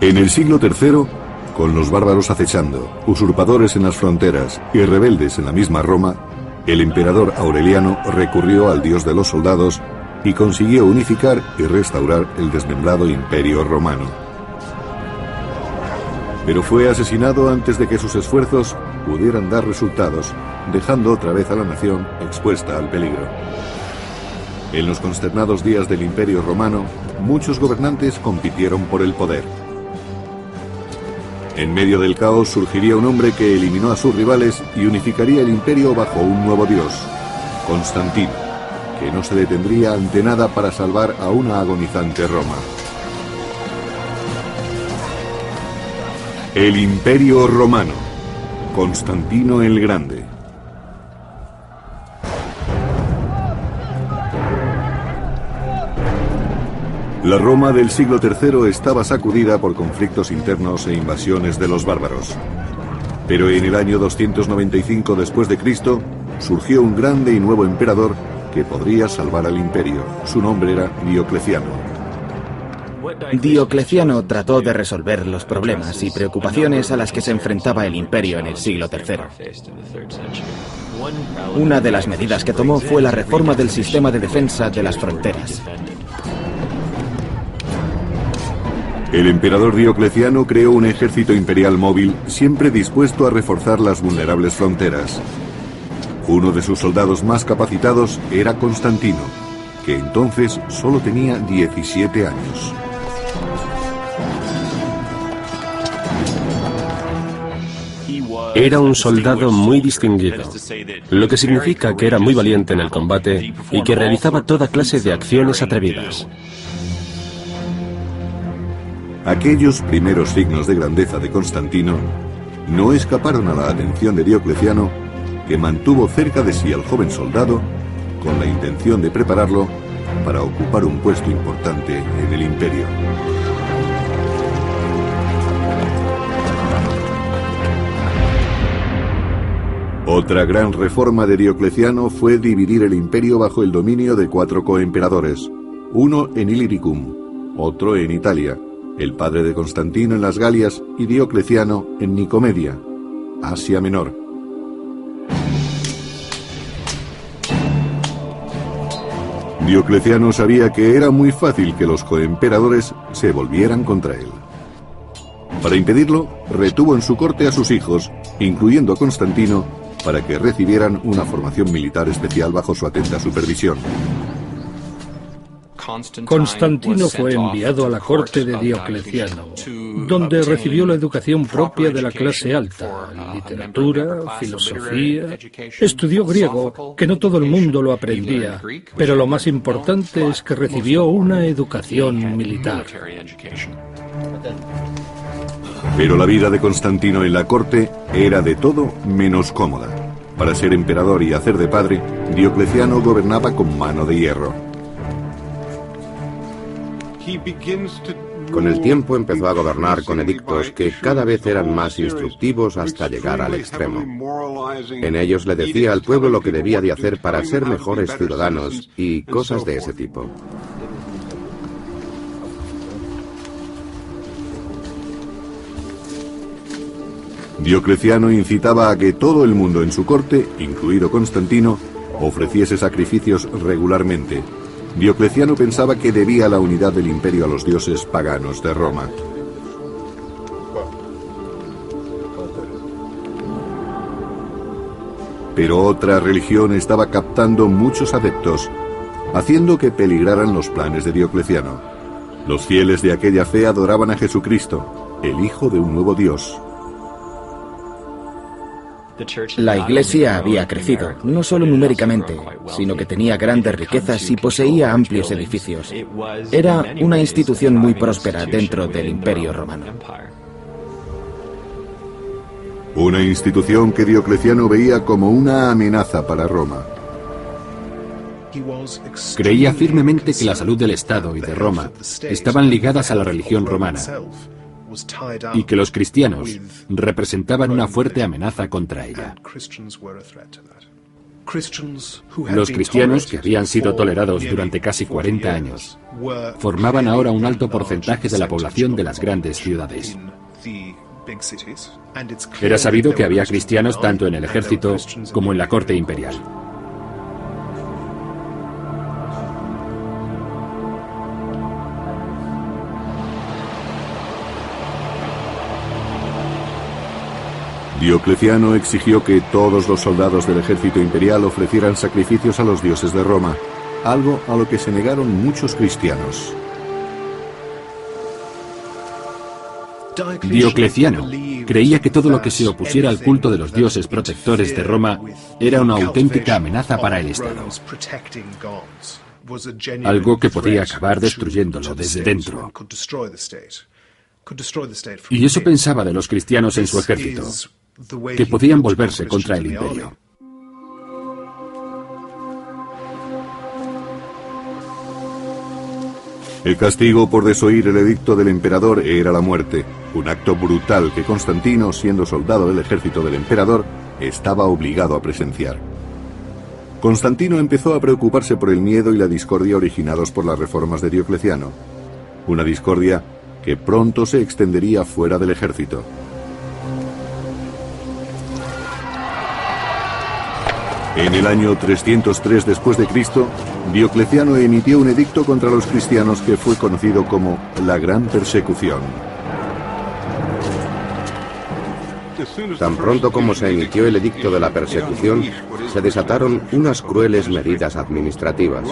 En el siglo III, con los bárbaros acechando, usurpadores en las fronteras y rebeldes en la misma Roma, el emperador Aureliano recurrió al dios de los soldados y consiguió unificar y restaurar el desmembrado Imperio Romano. Pero fue asesinado antes de que sus esfuerzos pudieran dar resultados, dejando otra vez a la nación expuesta al peligro. En los consternados días del Imperio Romano, muchos gobernantes compitieron por el poder. En medio del caos surgiría un hombre que eliminó a sus rivales y unificaría el imperio bajo un nuevo dios, Constantino, que no se detendría ante nada para salvar a una agonizante Roma. El Imperio Romano, Constantino el Grande. La Roma del siglo III estaba sacudida por conflictos internos e invasiones de los bárbaros. Pero en el año 295 después de Cristo surgió un grande y nuevo emperador que podría salvar al imperio. Su nombre era Diocleciano. Diocleciano trató de resolver los problemas y preocupaciones a las que se enfrentaba el imperio en el siglo III. Una de las medidas que tomó fue la reforma del sistema de defensa de las fronteras. El emperador Diocleciano creó un ejército imperial móvil siempre dispuesto a reforzar las vulnerables fronteras. Uno de sus soldados más capacitados era Constantino, que entonces solo tenía 17 años. Era un soldado muy distinguido, lo que significa que era muy valiente en el combate y que realizaba toda clase de acciones atrevidas. Aquellos primeros signos de grandeza de Constantino no escaparon a la atención de Diocleciano, que mantuvo cerca de sí al joven soldado con la intención de prepararlo para ocupar un puesto importante en el imperio. Otra gran reforma de Diocleciano fue dividir el imperio bajo el dominio de 4 coemperadores, uno en Illyricum, otro en Italia, el padre de Constantino en las Galias y Diocleciano en Nicomedia, Asia Menor. Diocleciano sabía que era muy fácil que los coemperadores se volvieran contra él. Para impedirlo, retuvo en su corte a sus hijos, incluyendo a Constantino, para que recibieran una formación militar especial bajo su atenta supervisión. Constantino fue enviado a la corte de Diocleciano, donde recibió la educación propia de la clase alta, literatura, filosofía. Estudió griego, que no todo el mundo lo aprendía, pero lo más importante es que recibió una educación militar. Pero la vida de Constantino en la corte era de todo menos cómoda. Para ser emperador y hacer de padre, Diocleciano gobernaba con mano de hierro. Con el tiempo empezó a gobernar con edictos que cada vez eran más instructivos hasta llegar al extremo. En ellos le decía al pueblo lo que debía de hacer para ser mejores ciudadanos y cosas de ese tipo. Diocleciano incitaba a que todo el mundo en su corte, incluido Constantino, ofreciese sacrificios regularmente. Diocleciano pensaba que debía la unidad del imperio a los dioses paganos de Roma. Pero otra religión estaba captando muchos adeptos, haciendo que peligraran los planes de Diocleciano. Los fieles de aquella fe adoraban a Jesucristo, el Hijo de un nuevo Dios. La Iglesia había crecido, no solo numéricamente, sino que tenía grandes riquezas y poseía amplios edificios. Era una institución muy próspera dentro del Imperio Romano. Una institución que Diocleciano veía como una amenaza para Roma. Creía firmemente que la salud del Estado y de Roma estaban ligadas a la religión romana, y que los cristianos representaban una fuerte amenaza contra ella. Los cristianos, que habían sido tolerados durante casi 40 años, formaban ahora un alto porcentaje de la población de las grandes ciudades. Era sabido que había cristianos tanto en el ejército como en la corte imperial. Diocleciano exigió que todos los soldados del ejército imperial ofrecieran sacrificios a los dioses de Roma, algo a lo que se negaron muchos cristianos. Diocleciano creía que todo lo que se opusiera al culto de los dioses protectores de Roma era una auténtica amenaza para el Estado, algo que podía acabar destruyéndolo desde dentro. Y eso pensaba de los cristianos en su ejército, que podían volverse contra el imperio. El castigo por desoír el edicto del emperador era la muerte, un acto brutal que Constantino, siendo soldado del ejército del emperador, estaba obligado a presenciar. Constantino empezó a preocuparse por el miedo y la discordia originados por las reformas de Diocleciano, una discordia que pronto se extendería fuera del ejército. En el año 303 después de Cristo, Diocleciano emitió un edicto contra los cristianos que fue conocido como la Gran Persecución. Tan pronto como se emitió el edicto de la persecución, se desataron unas crueles medidas administrativas.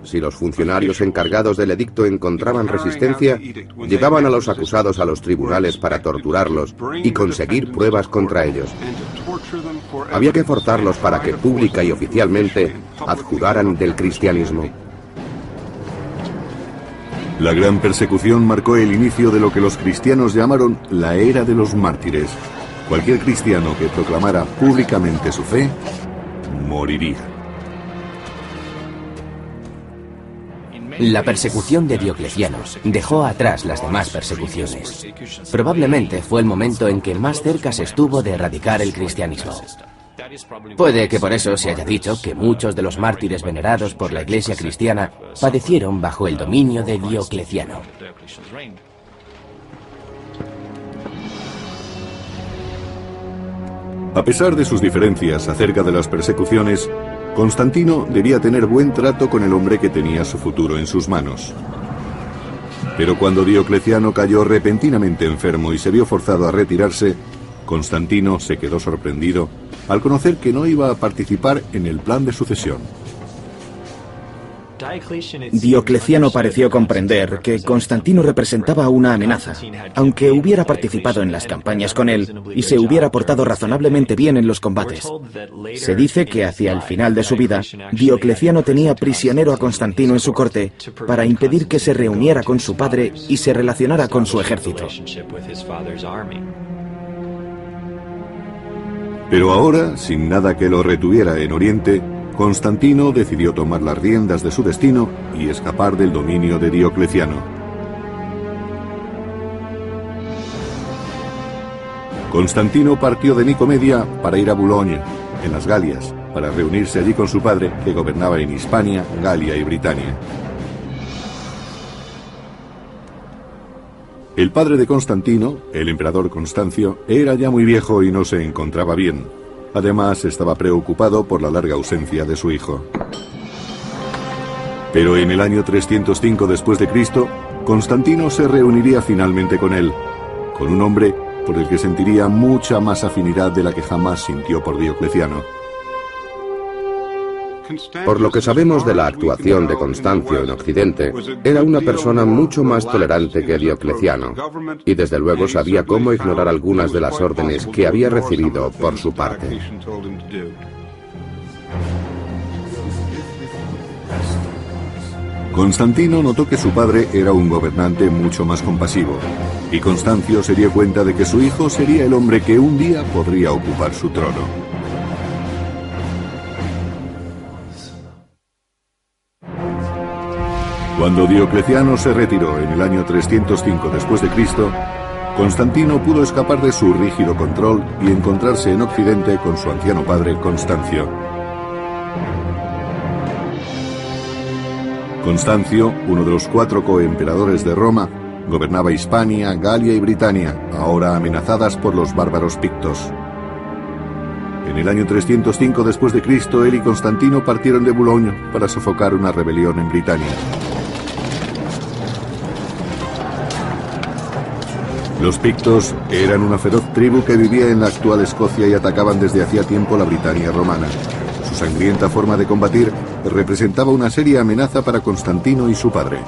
Si los funcionarios encargados del edicto encontraban resistencia, llevaban a los acusados a los tribunales para torturarlos y conseguir pruebas contra ellos. Había que forzarlos para que pública y oficialmente adjuraran del cristianismo. La Gran Persecución marcó el inicio de lo que los cristianos llamaron la Era de los Mártires. Cualquier cristiano que proclamara públicamente su fe, moriría. La persecución de Diocleciano dejó atrás las demás persecuciones. Probablemente fue el momento en que más cerca se estuvo de erradicar el cristianismo. Puede que por eso se haya dicho que muchos de los mártires venerados por la Iglesia cristiana padecieron bajo el dominio de Diocleciano. A pesar de sus diferencias acerca de las persecuciones, Constantino debía tener buen trato con el hombre que tenía su futuro en sus manos. Pero cuando Diocleciano cayó repentinamente enfermo y se vio forzado a retirarse, Constantino se quedó sorprendido al conocer que no iba a participar en el plan de sucesión. Diocleciano pareció comprender que Constantino representaba una amenaza, aunque hubiera participado en las campañas con él y se hubiera portado razonablemente bien en los combates. Se dice que hacia el final de su vida, Diocleciano tenía prisionero a Constantino en su corte para impedir que se reuniera con su padre y se relacionara con su ejército. Pero ahora, sin nada que lo retuviera en Oriente, Constantino decidió tomar las riendas de su destino y escapar del dominio de Diocleciano. Constantino partió de Nicomedia para ir a Boulogne, en las Galias, para reunirse allí con su padre, que gobernaba en Hispania, Galia y Britania. El padre de Constantino, el emperador Constancio, era ya muy viejo y no se encontraba bien. Además, estaba preocupado por la larga ausencia de su hijo. Pero en el año 305 después de Cristo, Constantino se reuniría finalmente con él, con un hombre por el que sentiría mucha más afinidad de la que jamás sintió por Diocleciano. Por lo que sabemos de la actuación de Constancio en Occidente, era una persona mucho más tolerante que Diocleciano, y desde luego sabía cómo ignorar algunas de las órdenes que había recibido por su parte. Constantino notó que su padre era un gobernante mucho más compasivo, y Constancio se dio cuenta de que su hijo sería el hombre que un día podría ocupar su trono. Cuando Diocleciano se retiró en el año 305 después de Cristo, Constantino pudo escapar de su rígido control y encontrarse en Occidente con su anciano padre Constancio. Constancio, uno de los 4 coemperadores de Roma, gobernaba Hispania, Galia y Britania, ahora amenazadas por los bárbaros pictos. En el año 305 después de Cristo, él y Constantino partieron de Boulogne para sofocar una rebelión en Britania. Los pictos eran una feroz tribu que vivía en la actual Escocia y atacaban desde hacía tiempo la Britania romana. Su sangrienta forma de combatir representaba una seria amenaza para Constantino y su padre.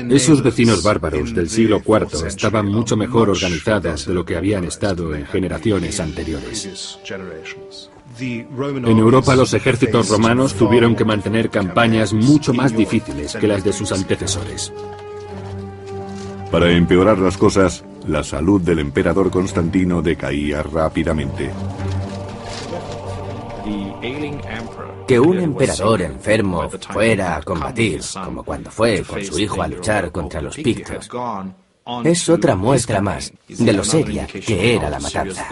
Esos vecinos bárbaros del siglo IV estaban mucho mejor organizados de lo que habían estado en generaciones anteriores. En Europa los ejércitos romanos tuvieron que mantener campañas mucho más difíciles que las de sus antecesores. Para empeorar las cosas, la salud del emperador Constantino decaía rápidamente. Que un emperador enfermo fuera a combatir, como cuando fue con su hijo a luchar contra los pictos, es otra muestra más de lo seria que era la matanza.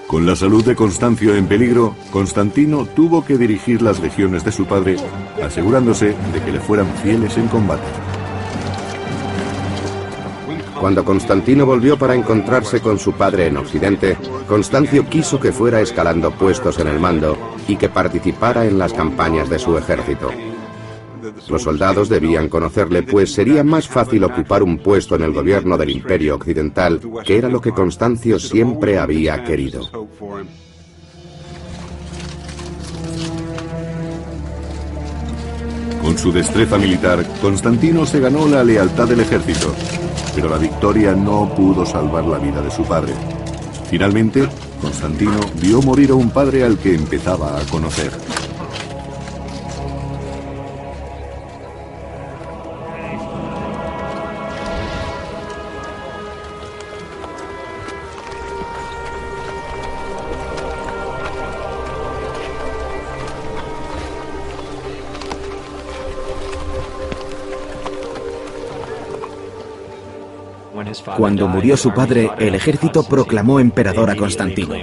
Con la salud de Constancio en peligro, Constantino tuvo que dirigir las legiones de su padre, asegurándose de que le fueran fieles en combate. Cuando Constantino volvió para encontrarse con su padre en Occidente, Constancio quiso que fuera escalando puestos en el mando y que participara en las campañas de su ejército. Los soldados debían conocerle, pues sería más fácil ocupar un puesto en el gobierno del Imperio Occidental, que era lo que Constancio siempre había querido. Con su destreza militar, Constantino se ganó la lealtad del ejército, pero la victoria no pudo salvar la vida de su padre. Finalmente, Constantino vio morir a un padre al que empezaba a conocer. Cuando murió su padre, el ejército proclamó emperador a Constantino.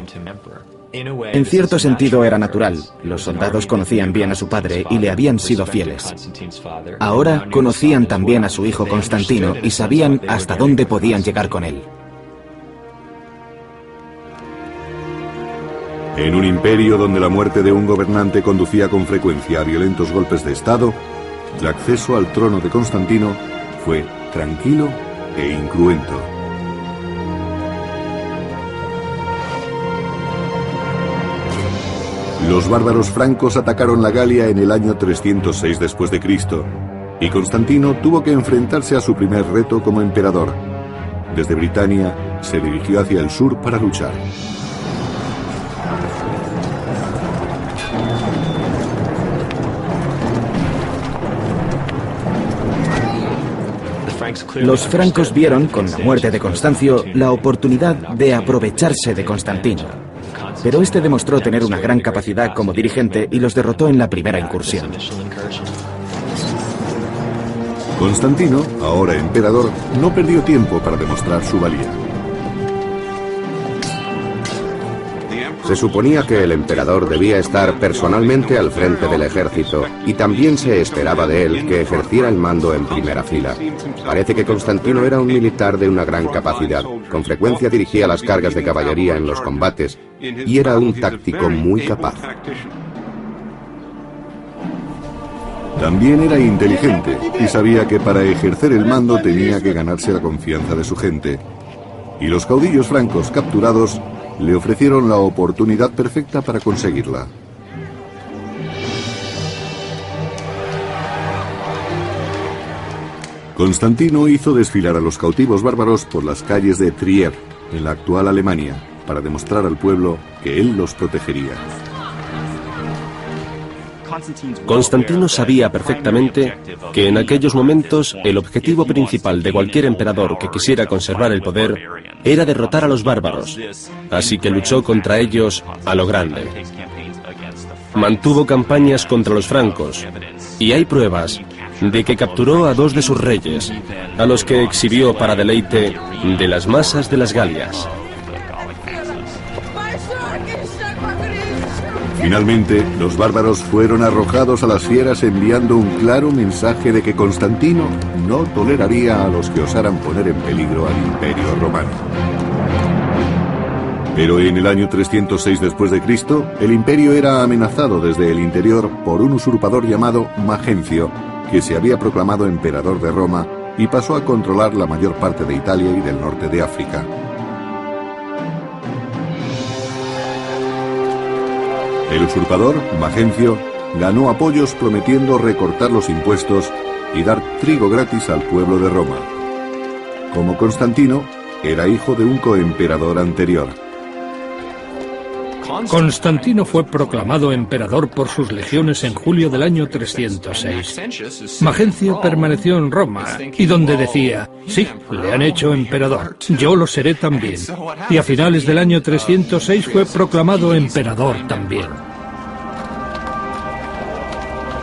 En cierto sentido era natural. Los soldados conocían bien a su padre y le habían sido fieles. Ahora conocían también a su hijo Constantino y sabían hasta dónde podían llegar con él. En un imperio donde la muerte de un gobernante conducía con frecuencia a violentos golpes de Estado, el acceso al trono de Constantino fue tranquilo e incruento. Los bárbaros francos atacaron la Galia en el año 306 después de Cristo, y Constantino tuvo que enfrentarse a su primer reto como emperador. Desde Britania se dirigió hacia el sur para luchar. Los francos vieron, con la muerte de Constancio, la oportunidad de aprovecharse de Constantino. Pero este demostró tener una gran capacidad como dirigente y los derrotó en la primera incursión. Constantino, ahora emperador, no perdió tiempo para demostrar su valía. Se suponía que el emperador debía estar personalmente al frente del ejército y también se esperaba de él que ejerciera el mando en primera fila. Parece que Constantino era un militar de una gran capacidad. Con frecuencia dirigía las cargas de caballería en los combates y era un táctico muy capaz. También era inteligente y sabía que para ejercer el mando tenía que ganarse la confianza de su gente. Y los caudillos francos capturados le ofrecieron la oportunidad perfecta para conseguirla. Constantino hizo desfilar a los cautivos bárbaros por las calles de Trier, en la actual Alemania, para demostrar al pueblo que él los protegería. Constantino sabía perfectamente que en aquellos momentos el objetivo principal de cualquier emperador que quisiera conservar el poder era derrotar a los bárbaros, así que luchó contra ellos a lo grande. Mantuvo campañas contra los francos, y hay pruebas de que capturó a 2 de sus reyes, a los que exhibió para deleite de las masas de las Galias. Finalmente, los bárbaros fueron arrojados a las fieras enviando un claro mensaje de que Constantino no toleraría a los que osaran poner en peligro al Imperio Romano. Pero en el año 306 después de Cristo, el imperio era amenazado desde el interior por un usurpador llamado Magencio, que se había proclamado emperador de Roma y pasó a controlar la mayor parte de Italia y del norte de África. El usurpador, Magencio, ganó apoyos prometiendo recortar los impuestos y dar trigo gratis al pueblo de Roma. Como Constantino, era hijo de un coemperador anterior. Constantino fue proclamado emperador por sus legiones en julio del año 306. Magencio permaneció en Roma y donde decía, sí, le han hecho emperador, yo lo seré también. Y a finales del año 306 fue proclamado emperador también.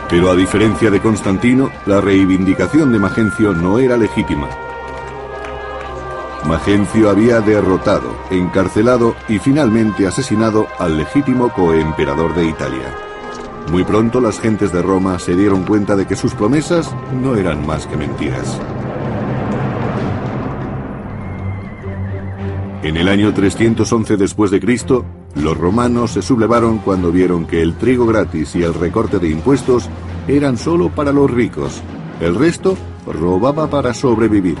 Pero a diferencia de Constantino, la reivindicación de Magencio no era legítima. Magencio había derrotado, encarcelado y finalmente asesinado al legítimo coemperador de Italia. Muy pronto las gentes de Roma se dieron cuenta de que sus promesas no eran más que mentiras. En el año 311 después de Cristo, los romanos se sublevaron cuando vieron que el trigo gratis y el recorte de impuestos eran solo para los ricos. El resto robaba para sobrevivir.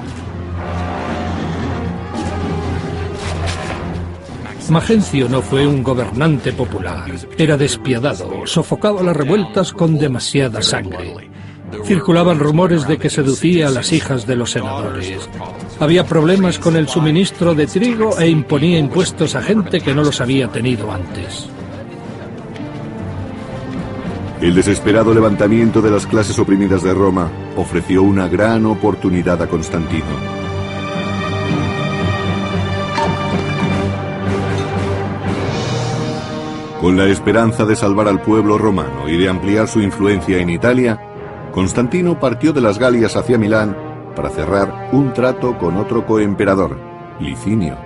Magencio no fue un gobernante popular. Era despiadado, sofocaba las revueltas con demasiada sangre. Circulaban rumores de que seducía a las hijas de los senadores. Había problemas con el suministro de trigo e imponía impuestos a gente que no los había tenido antes. El desesperado levantamiento de las clases oprimidas de Roma ofreció una gran oportunidad a Constantino. Con la esperanza de salvar al pueblo romano y de ampliar su influencia en Italia, Constantino partió de las Galias hacia Milán para cerrar un trato con otro coemperador, Licinio.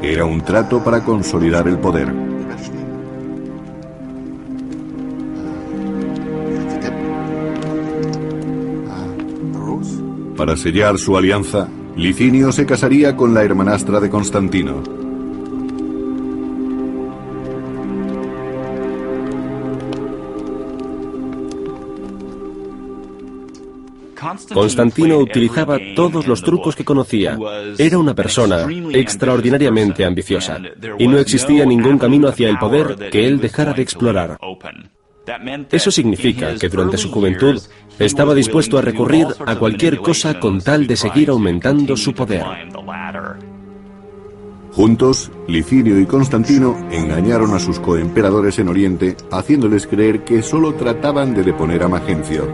Era un trato para consolidar el poder. Para sellar su alianza, Licinio se casaría con la hermanastra de Constantino. Constantino utilizaba todos los trucos que conocía. Era una persona extraordinariamente ambiciosa, y no existía ningún camino hacia el poder que él dejara de explorar. Eso significa que durante su juventud estaba dispuesto a recurrir a cualquier cosa con tal de seguir aumentando su poder. Juntos, Licinio y Constantino engañaron a sus coemperadores en Oriente, haciéndoles creer que solo trataban de deponer a Magencio.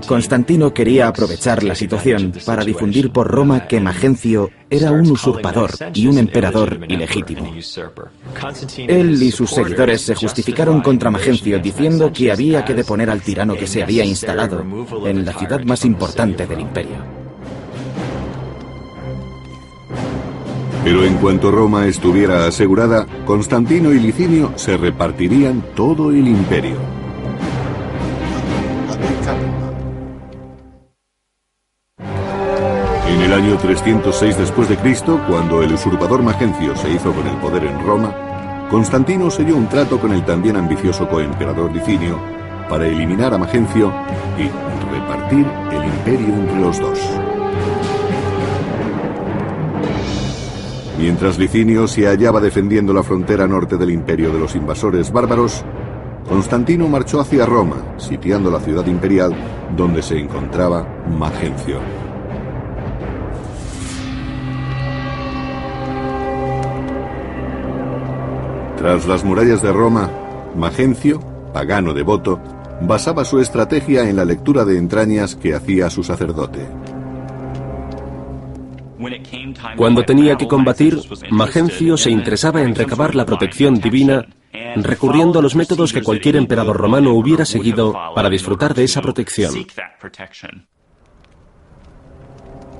Constantino quería aprovechar la situación para difundir por Roma que Magencio era un usurpador y un emperador ilegítimo. Él y sus seguidores se justificaron contra Magencio diciendo que había que deponer al tirano que se había instalado en la ciudad más importante del imperio. Pero en cuanto Roma estuviera asegurada, Constantino y Licinio se repartirían todo el imperio. En el año 306 después de Cristo, cuando el usurpador Magencio se hizo con el poder en Roma, Constantino selló un trato con el también ambicioso coemperador Licinio para eliminar a Magencio y repartir el imperio entre los dos. Mientras Licinio se hallaba defendiendo la frontera norte del imperio de los invasores bárbaros, Constantino marchó hacia Roma, sitiando la ciudad imperial donde se encontraba Magencio. Tras las murallas de Roma, Magencio, pagano devoto, basaba su estrategia en la lectura de entrañas que hacía su sacerdote. Cuando tenía que combatir, Magencio se interesaba en recabar la protección divina recurriendo a los métodos que cualquier emperador romano hubiera seguido para disfrutar de esa protección.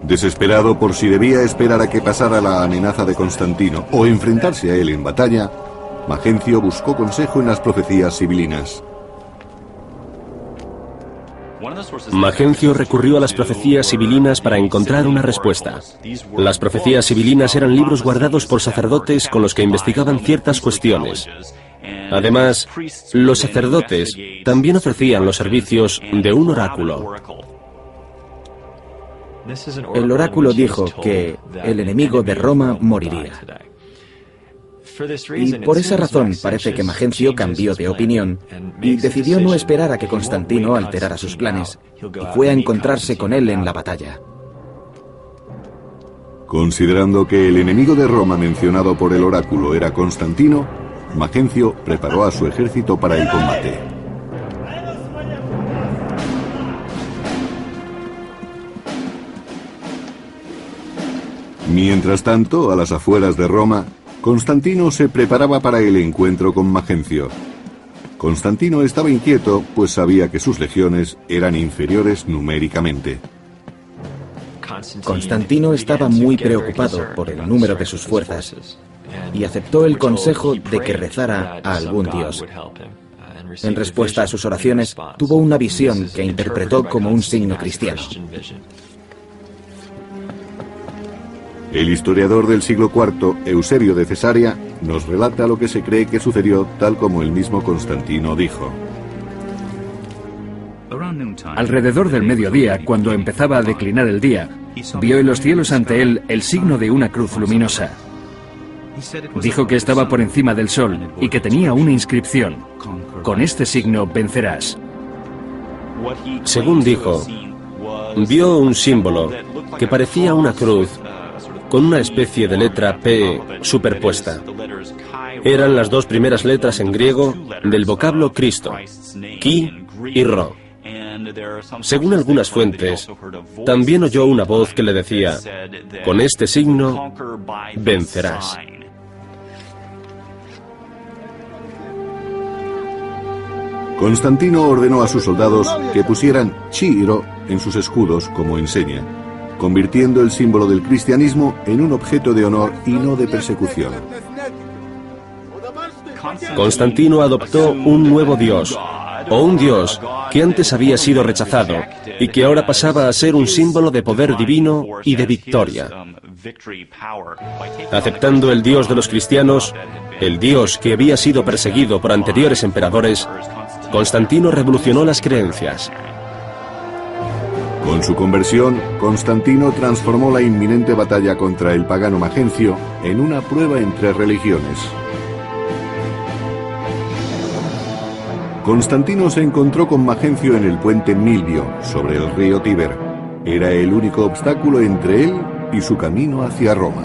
Desesperado por si debía esperar a que pasara la amenaza de Constantino o enfrentarse a él en batalla, Magencio buscó consejo en las profecías sibilinas. Magencio recurrió a las profecías sibilinas para encontrar una respuesta. Las profecías sibilinas eran libros guardados por sacerdotes con los que investigaban ciertas cuestiones. Además, los sacerdotes también ofrecían los servicios de un oráculo. El oráculo dijo que el enemigo de Roma moriría. Y por esa razón parece que Magencio cambió de opinión y decidió no esperar a que Constantino alterara sus planes, y fue a encontrarse con él en la batalla. Considerando que el enemigo de Roma mencionado por el oráculo era Constantino, Magencio preparó a su ejército para el combate. Mientras tanto, a las afueras de Roma, Constantino se preparaba para el encuentro con Magencio. Constantino estaba inquieto, pues sabía que sus legiones eran inferiores numéricamente. Constantino estaba muy preocupado por el número de sus fuerzas y aceptó el consejo de que rezara a algún dios. En respuesta a sus oraciones, tuvo una visión que interpretó como un signo cristiano. El historiador del siglo IV, Eusebio de Cesarea, nos relata lo que se cree que sucedió tal como el mismo Constantino dijo. Alrededor del mediodía, cuando empezaba a declinar el día, vio en los cielos ante él el signo de una cruz luminosa. Dijo que estaba por encima del sol y que tenía una inscripción: con este signo vencerás. Según dijo, vio un símbolo que parecía una cruz con una especie de letra P superpuesta. Eran las dos primeras letras en griego del vocablo Cristo, Ki y Ro. Según algunas fuentes, también oyó una voz que le decía: con este signo vencerás. Constantino ordenó a sus soldados que pusieran Chi y Ro en sus escudos como enseña, convirtiendo el símbolo del cristianismo en un objeto de honor y no de persecución. Constantino adoptó un nuevo dios, o un dios que antes había sido rechazado y que ahora pasaba a ser un símbolo de poder divino y de victoria. Aceptando el dios de los cristianos, el dios que había sido perseguido por anteriores emperadores, Constantino revolucionó las creencias. Con su conversión, Constantino transformó la inminente batalla contra el pagano Magencio en una prueba entre religiones. Constantino se encontró con Magencio en el puente Milvio, sobre el río Tíber. Era el único obstáculo entre él y su camino hacia Roma.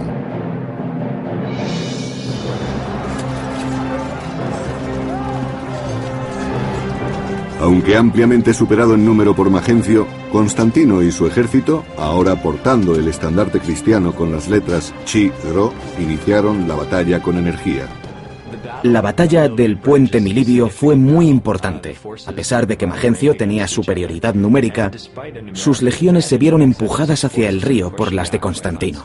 Aunque ampliamente superado en número por Magencio, Constantino y su ejército, ahora portando el estandarte cristiano con las letras Chi, Ro, iniciaron la batalla con energía. La batalla del puente Milivio fue muy importante. A pesar de que Magencio tenía superioridad numérica, sus legiones se vieron empujadas hacia el río por las de Constantino.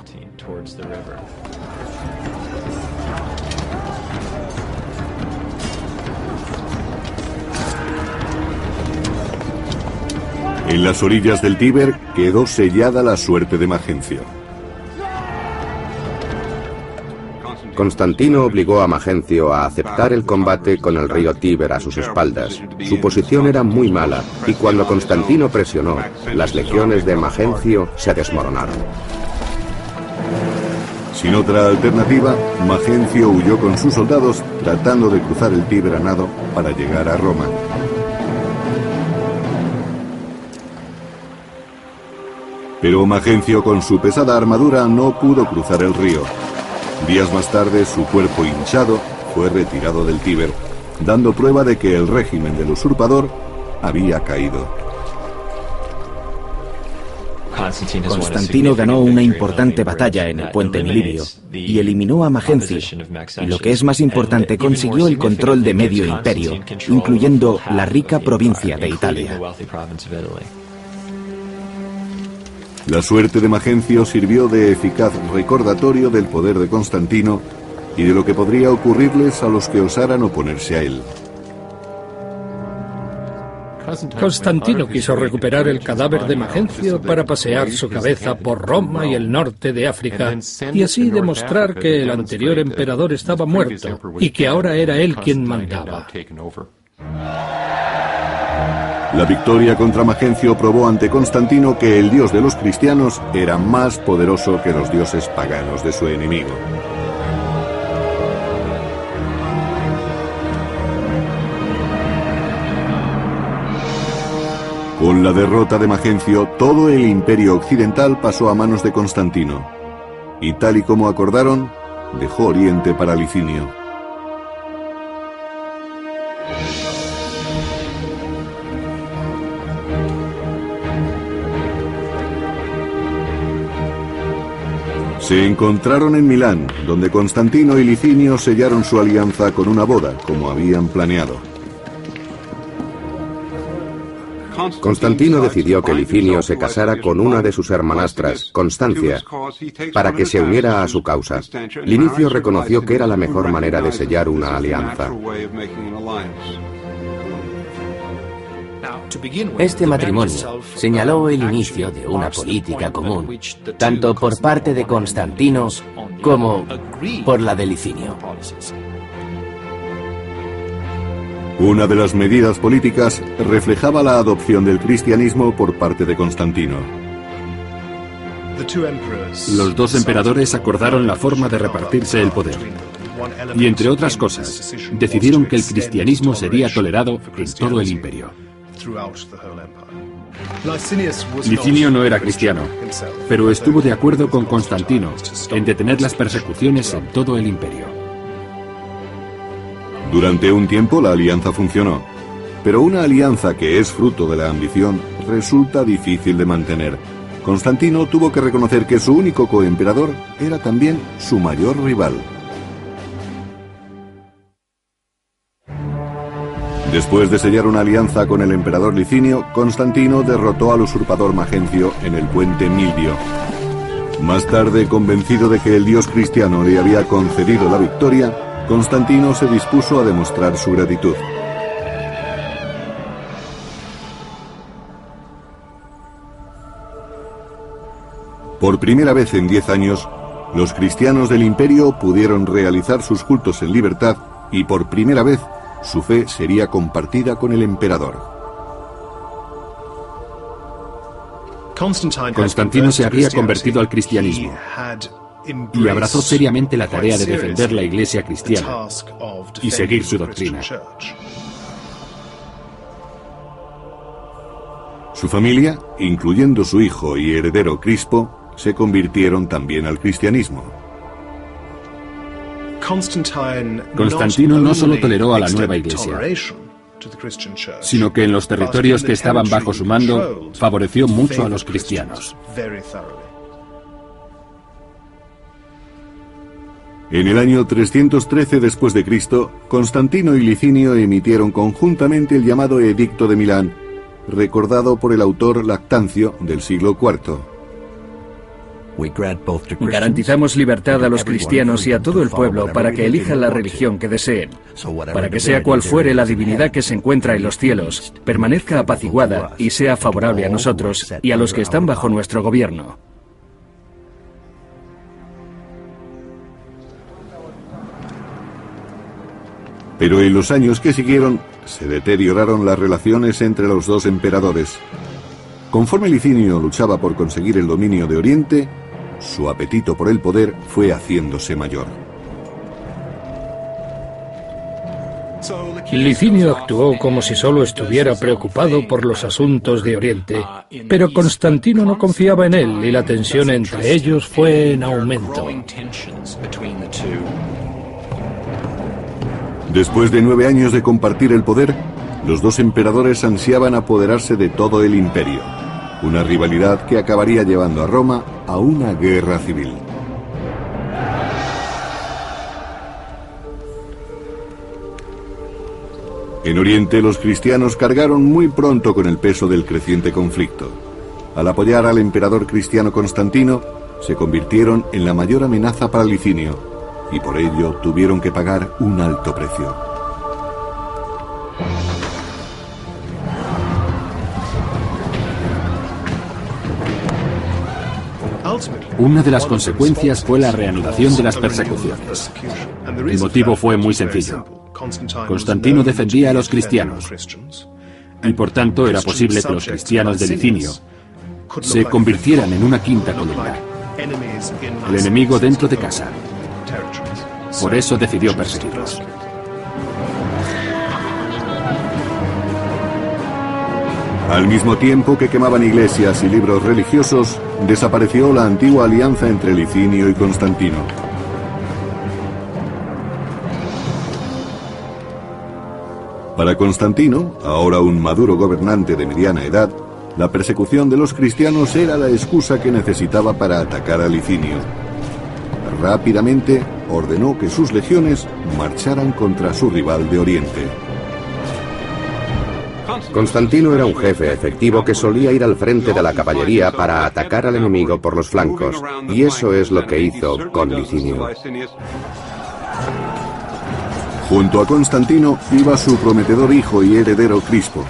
En las orillas del Tíber quedó sellada la suerte de Magencio. Constantino obligó a Magencio a aceptar el combate con el río Tíber a sus espaldas. Su posición era muy mala y cuando Constantino presionó, las legiones de Magencio se desmoronaron. Sin otra alternativa, Magencio huyó con sus soldados tratando de cruzar el Tíber a nado para llegar a Roma. Pero Magencio con su pesada armadura no pudo cruzar el río. Días más tarde su cuerpo hinchado fue retirado del Tíber, dando prueba de que el régimen del usurpador había caído. Constantino ganó una importante batalla en el puente Milivio y eliminó a Magencio, y lo que es más importante, consiguió el control de medio imperio, incluyendo la rica provincia de Italia. La suerte de Magencio sirvió de eficaz recordatorio del poder de Constantino y de lo que podría ocurrirles a los que osaran oponerse a él. Constantino quiso recuperar el cadáver de Magencio para pasear su cabeza por Roma y el norte de África y así demostrar que el anterior emperador estaba muerto y que ahora era él quien mandaba. La victoria contra Magencio probó ante Constantino que el dios de los cristianos era más poderoso que los dioses paganos de su enemigo. Con la derrota de Magencio, todo el imperio occidental pasó a manos de Constantino, y tal y como acordaron, dejó Oriente para Licinio. Se encontraron en Milán, donde Constantino y Licinio sellaron su alianza con una boda, como habían planeado. Constantino decidió que Licinio se casara con una de sus hermanastras, Constancia, para que se uniera a su causa. Linicio reconoció que era la mejor manera de sellar una alianza. Este matrimonio señaló el inicio de una política común, tanto por parte de Constantino como por la de Licinio. Una de las medidas políticas reflejaba la adopción del cristianismo por parte de Constantino. Los dos emperadores acordaron la forma de repartirse el poder. Y entre otras cosas, decidieron que el cristianismo sería tolerado en todo el imperio. Licinio no era cristiano, pero estuvo de acuerdo con Constantino en detener las persecuciones en todo el imperio. Durante un tiempo la alianza funcionó, pero una alianza que es fruto de la ambición resulta difícil de mantener. Constantino tuvo que reconocer que su único coemperador era también su mayor rival. Después de sellar una alianza con el emperador Licinio, Constantino derrotó al usurpador Magencio en el puente Milvio. Más tarde, convencido de que el dios cristiano le había concedido la victoria, Constantino se dispuso a demostrar su gratitud. Por primera vez en 10 años, los cristianos del imperio pudieron realizar sus cultos en libertad y por primera vez su fe sería compartida con el emperador. Constantino se había convertido al cristianismo y abrazó seriamente la tarea de defender la Iglesia cristiana y seguir su doctrina. Su familia, incluyendo su hijo y heredero Crispo, se convirtieron también al cristianismo. Constantino no solo toleró a la nueva Iglesia, sino que en los territorios que estaban bajo su mando favoreció mucho a los cristianos. En el año 313 después de Cristo, Constantino y Licinio emitieron conjuntamente el llamado Edicto de Milán, recordado por el autor Lactancio del siglo IV. Garantizamos libertad a los cristianos y a todo el pueblo para que elijan la religión que deseen, para que sea cual fuere la divinidad que se encuentra en los cielos, permanezca apaciguada y sea favorable a nosotros y a los que están bajo nuestro gobierno. Pero en los años que siguieron, se deterioraron las relaciones entre los dos emperadores. Conforme Licinio luchaba por conseguir el dominio de Oriente, su apetito por el poder fue haciéndose mayor. Licinio actuó como si solo estuviera preocupado por los asuntos de Oriente, pero Constantino no confiaba en él y la tensión entre ellos fue en aumento. Después de 9 años de compartir el poder, los dos emperadores ansiaban apoderarse de todo el imperio. una rivalidad que acabaría llevando a Roma a una guerra civil. En Oriente, los cristianos cargaron muy pronto con el peso del creciente conflicto. Al apoyar al emperador cristiano Constantino, se convirtieron en la mayor amenaza para Licinio, y por ello tuvieron que pagar un alto precio. Una de las consecuencias fue la reanudación de las persecuciones. El motivo fue muy sencillo. Constantino defendía a los cristianos, y por tanto era posible que los cristianos de Licinio se convirtieran en una quinta columna, el enemigo dentro de casa. Por eso decidió perseguirlos. Al mismo tiempo que quemaban iglesias y libros religiosos, desapareció la antigua alianza entre Licinio y Constantino. Para Constantino, ahora un maduro gobernante de mediana edad, la persecución de los cristianos era la excusa que necesitaba para atacar a Licinio. Rápidamente ordenó que sus legiones marcharan contra su rival de Oriente. Constantino era un jefe efectivo que solía ir al frente de la caballería para atacar al enemigo por los flancos, y eso es lo que hizo con Licinio. Junto a Constantino iba su prometedor hijo y heredero Crispo,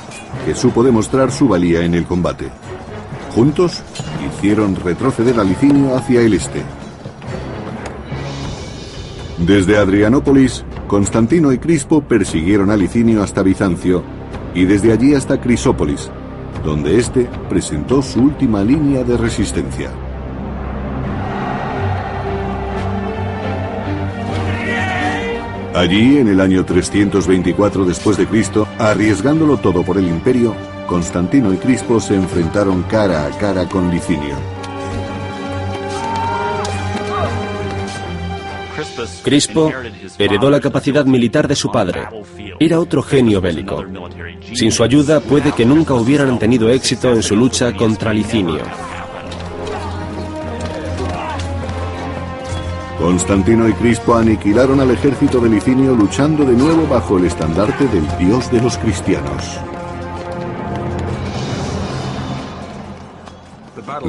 que supo demostrar su valía en el combate. Juntos hicieron retroceder a Licinio hacia el este. Desde Adrianópolis, Constantino y Crispo persiguieron a Licinio hasta Bizancio, y desde allí hasta Crisópolis, donde éste presentó su última línea de resistencia. Allí, en el año 324 después de Cristo, arriesgándolo todo por el imperio, Constantino y Crispo se enfrentaron cara a cara con Licinio. Crispo heredó la capacidad militar de su padre. Era otro genio bélico. Sin su ayuda, puede que nunca hubieran tenido éxito en su lucha contra Licinio. Constantino y Crispo aniquilaron al ejército de Licinio luchando de nuevo bajo el estandarte del dios de los cristianos.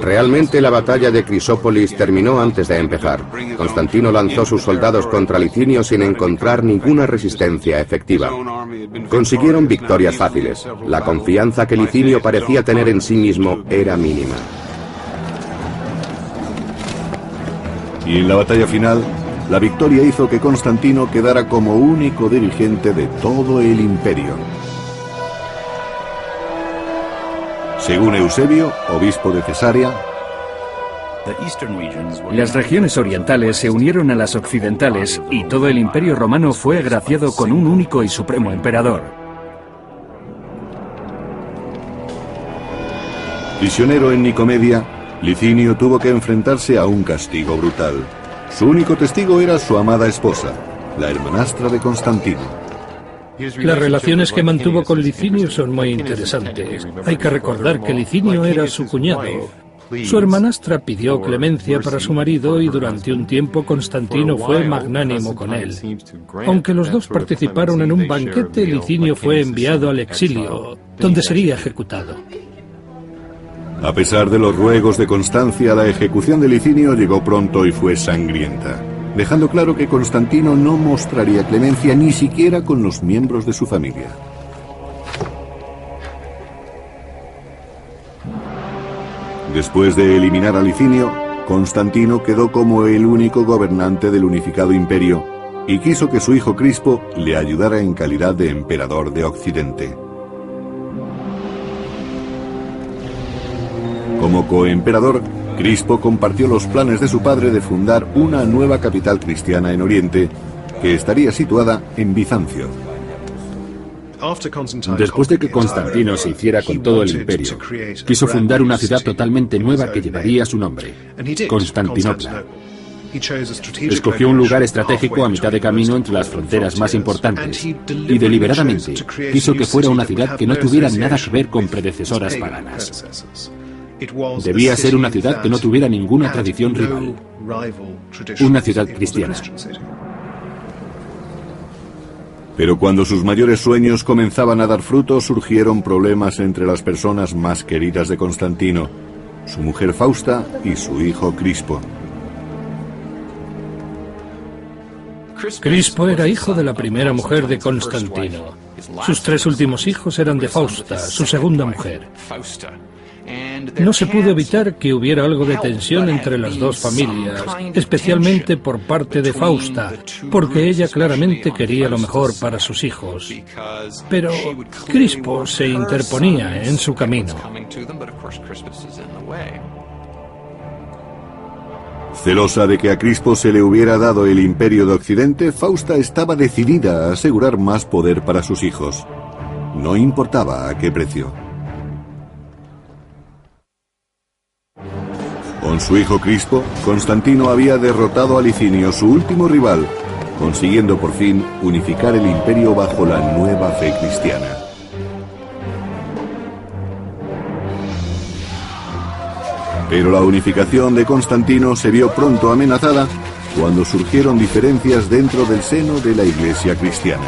Realmente la batalla de Crisópolis terminó antes de empezar. Constantino lanzó sus soldados contra Licinio sin encontrar ninguna resistencia efectiva. Consiguieron victorias fáciles. La confianza que Licinio parecía tener en sí mismo era mínima. Y en la batalla final, la victoria hizo que Constantino quedara como único dirigente de todo el imperio. Según Eusebio, obispo de Cesarea, las regiones orientales se unieron a las occidentales y todo el imperio romano fue agraciado con un único y supremo emperador. Prisionero en Nicomedia, Licinio tuvo que enfrentarse a un castigo brutal. Su único testigo era su amada esposa, la hermanastra de Constantino. Las relaciones que mantuvo con Licinio son muy interesantes. Hay que recordar que Licinio era su cuñado. Su hermanastra pidió clemencia para su marido y durante un tiempo Constantino fue magnánimo con él. Aunque los dos participaron en un banquete, Licinio fue enviado al exilio, donde sería ejecutado. A pesar de los ruegos de Constancia, la ejecución de Licinio llegó pronto y fue sangrienta, dejando claro que Constantino no mostraría clemencia ni siquiera con los miembros de su familia. Después de eliminar a Licinio, Constantino quedó como el único gobernante del unificado imperio y quiso que su hijo Crispo le ayudara en calidad de emperador de Occidente. Como coemperador, Crispo compartió los planes de su padre de fundar una nueva capital cristiana en Oriente, que estaría situada en Bizancio. Después de que Constantino se hiciera con todo el imperio, quiso fundar una ciudad totalmente nueva que llevaría su nombre, Constantinopla. Escogió un lugar estratégico a mitad de camino entre las fronteras más importantes y deliberadamente quiso que fuera una ciudad que no tuviera nada que ver con predecesoras paganas. Debía ser una ciudad que no tuviera ninguna tradición rival. Una ciudad cristiana. Pero cuando sus mayores sueños comenzaban a dar fruto, surgieron problemas entre las personas más queridas de Constantino, su mujer Fausta y su hijo Crispo. Crispo era hijo de la primera mujer de Constantino. Sus 3 últimos hijos eran de Fausta, su segunda mujer. No se pudo evitar que hubiera algo de tensión entre las dos familias, especialmente por parte de Fausta, porque ella claramente quería lo mejor para sus hijos. Pero Crispo se interponía en su camino. Celosa de que a Crispo se le hubiera dado el imperio de Occidente, Fausta estaba decidida a asegurar más poder para sus hijos. No importaba a qué precio. Con su hijo Crispo, Constantino había derrotado a Licinio, su último rival, consiguiendo por fin unificar el imperio bajo la nueva fe cristiana. Pero la unificación de Constantino se vio pronto amenazada cuando surgieron diferencias dentro del seno de la Iglesia cristiana.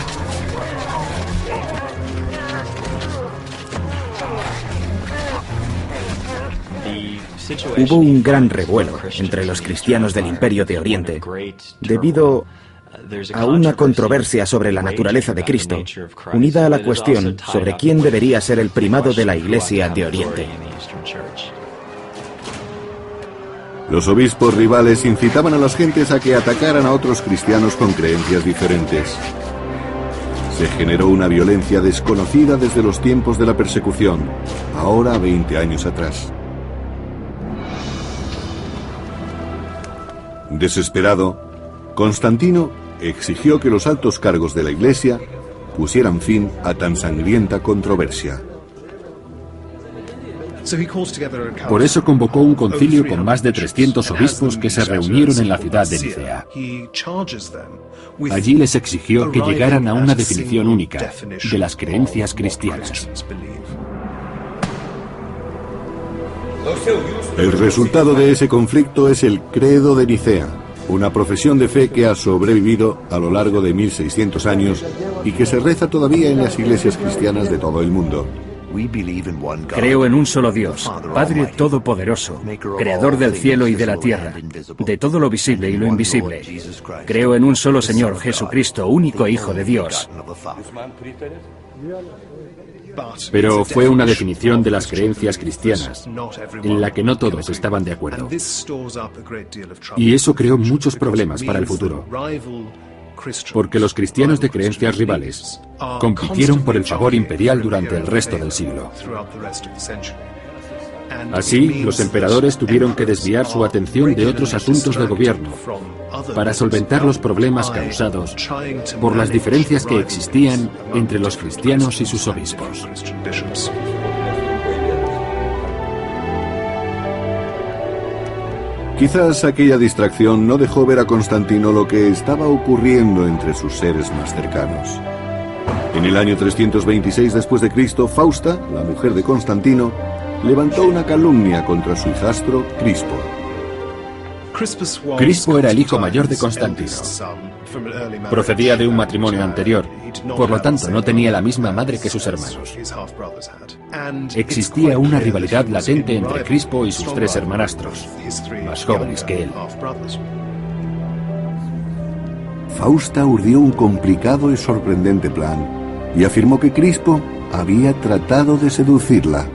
Hubo un gran revuelo entre los cristianos del Imperio de Oriente debido a una controversia sobre la naturaleza de Cristo, unida a la cuestión sobre quién debería ser el primado de la Iglesia de Oriente. Los obispos rivales incitaban a las gentes a que atacaran a otros cristianos con creencias diferentes. Se generó una violencia desconocida desde los tiempos de la persecución, ahora 20 años atrás. Desesperado, Constantino exigió que los altos cargos de la Iglesia pusieran fin a tan sangrienta controversia. Por eso convocó un concilio con más de 300 obispos que se reunieron en la ciudad de Nicea. Allí les exigió que llegaran a una definición única de las creencias cristianas. El resultado de ese conflicto es el Credo de Nicea, una profesión de fe que ha sobrevivido a lo largo de 1600 años y que se reza todavía en las iglesias cristianas de todo el mundo. Creo en un solo Dios, Padre Todopoderoso, Creador del cielo y de la tierra, de todo lo visible y lo invisible. Creo en un solo Señor, Jesucristo, único Hijo de Dios. Pero fue una definición de las creencias cristianas, en la que no todos estaban de acuerdo. Y eso creó muchos problemas para el futuro, porque los cristianos de creencias rivales compitieron por el favor imperial durante el resto del siglo. Así, los emperadores tuvieron que desviar su atención de otros asuntos de gobierno para solventar los problemas causados por las diferencias que existían entre los cristianos y sus obispos. Quizás aquella distracción no dejó ver a Constantino lo que estaba ocurriendo entre sus seres más cercanos. En el año 326 después de Cristo, Fausta, la mujer de Constantino, levantó una calumnia contra su hijastro Crispo. Crispo era el hijo mayor de Constantino. Procedía de un matrimonio anterior, por lo tanto no tenía la misma madre que sus hermanos. Existía una rivalidad latente entre Crispo y sus 3 hermanastros, más jóvenes que él. Fausta urdió un complicado y sorprendente plan y afirmó que Crispo había tratado de seducirla.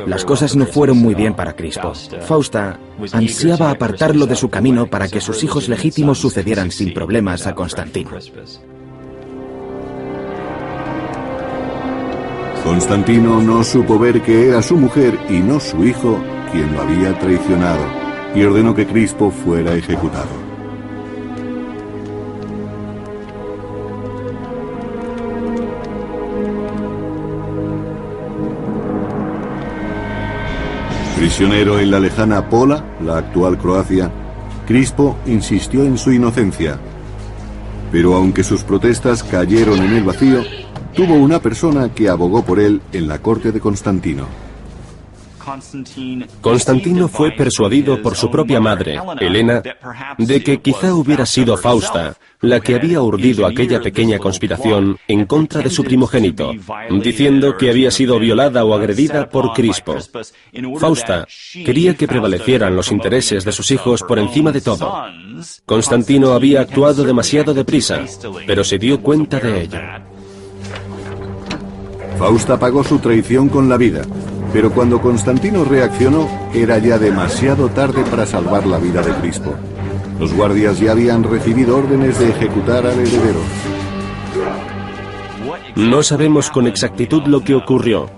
Las cosas no fueron muy bien para Crispo. Fausta ansiaba apartarlo de su camino para que sus hijos legítimos sucedieran sin problemas a Constantino. Constantino no supo ver que era su mujer y no su hijo quien lo había traicionado, y ordenó que Crispo fuera ejecutado. Prisionero en la lejana Pola, la actual Croacia, Crispo insistió en su inocencia. Pero aunque sus protestas cayeron en el vacío, tuvo una persona que abogó por él en la corte de Constantino. Constantino fue persuadido por su propia madre, Helena, de que quizá hubiera sido Fausta la que había urdido aquella pequeña conspiración en contra de su primogénito, diciendo que había sido violada o agredida por Crispo. Fausta quería que prevalecieran los intereses de sus hijos por encima de todo. Constantino había actuado demasiado deprisa, pero se dio cuenta de ello. Fausta pagó su traición con la vida, pero cuando Constantino reaccionó, era ya demasiado tarde para salvar la vida de Crispo. Los guardias ya habían recibido órdenes de ejecutar al heredero. No sabemos con exactitud lo que ocurrió,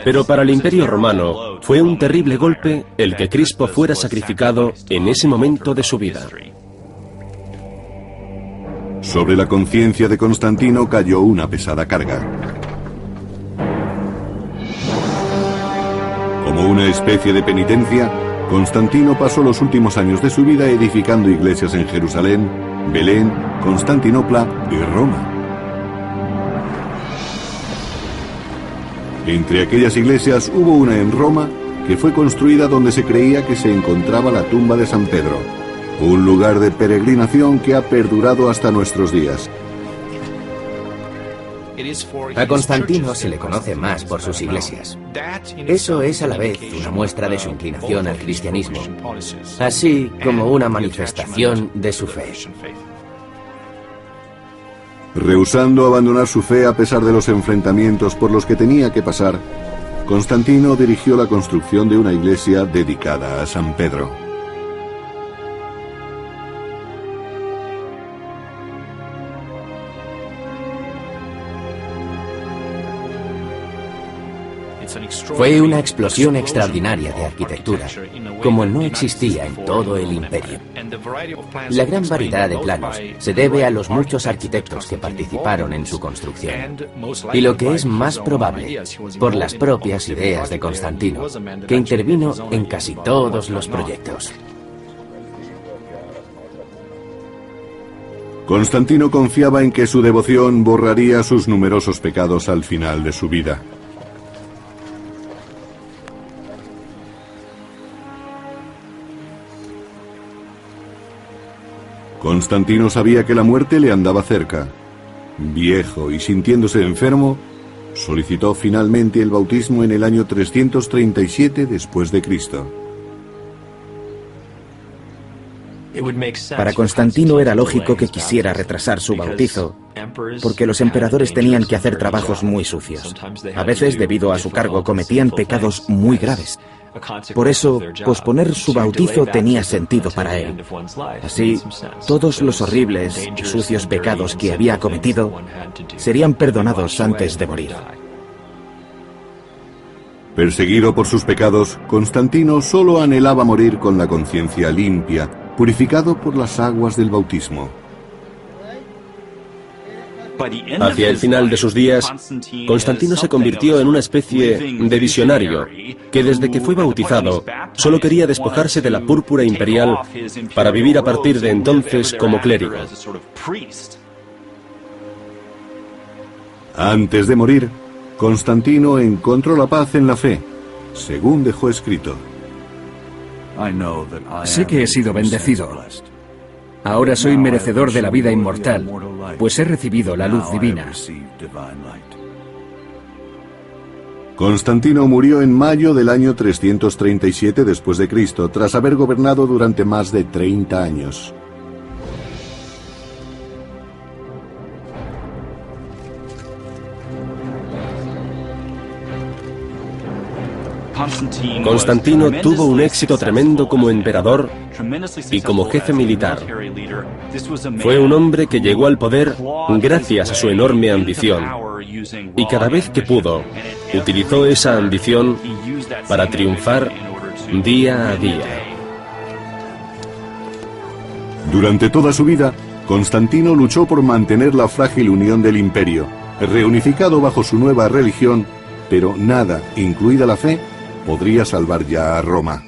pero para el Imperio Romano fue un terrible golpe el que Crispo fuera sacrificado en ese momento de su vida. Sobre la conciencia de Constantino cayó una pesada carga. Como una especie de penitencia, Constantino pasó los últimos años de su vida edificando iglesias en Jerusalén, Belén, Constantinopla y Roma. Entre aquellas iglesias hubo una en Roma que fue construida donde se creía que se encontraba la tumba de San Pedro, un lugar de peregrinación que ha perdurado hasta nuestros días. A Constantino se le conoce más por sus iglesias. Eso es a la vez una muestra de su inclinación al cristianismo, así como una manifestación de su fe. Rehusando abandonar su fe a pesar de los enfrentamientos por los que tenía que pasar, Constantino dirigió la construcción de una iglesia dedicada a San Pedro. Fue una explosión extraordinaria de arquitectura, como no existía en todo el imperio. La gran variedad de planos se debe a los muchos arquitectos que participaron en su construcción. Y lo que es más probable, por las propias ideas de Constantino, que intervino en casi todos los proyectos. Constantino confiaba en que su devoción borraría sus numerosos pecados al final de su vida. Constantino sabía que la muerte le andaba cerca. Viejo y sintiéndose enfermo, solicitó finalmente el bautismo en el año 337 después de Cristo. Para Constantino era lógico que quisiera retrasar su bautizo, porque los emperadores tenían que hacer trabajos muy sucios. A veces, debido a su cargo, cometían pecados muy graves. Por eso, posponer su bautizo tenía sentido para él. Así, todos los horribles y sucios pecados que había cometido serían perdonados antes de morir. Perseguido por sus pecados, Constantino solo anhelaba morir con la conciencia limpia, purificado por las aguas del bautismo. Hacia el final de sus días, Constantino se convirtió en una especie de visionario que desde que fue bautizado solo quería despojarse de la púrpura imperial para vivir a partir de entonces como clérigo. Antes de morir, Constantino encontró la paz en la fe, según dejó escrito. Sé que he sido bendecido. Ahora soy merecedor de la vida inmortal, pues he recibido la luz divina. Constantino murió en mayo del año 337 después de Cristo, tras haber gobernado durante más de 30 años. Constantino tuvo un éxito tremendo como emperador y como jefe militar. Fue un hombre que llegó al poder gracias a su enorme ambición, y cada vez que pudo, utilizó esa ambición para triunfar día a día. Durante toda su vida, Constantino luchó por mantener la frágil unión del imperio, reunificado bajo su nueva religión, pero nada, incluida la fe, podría salvar ya a Roma.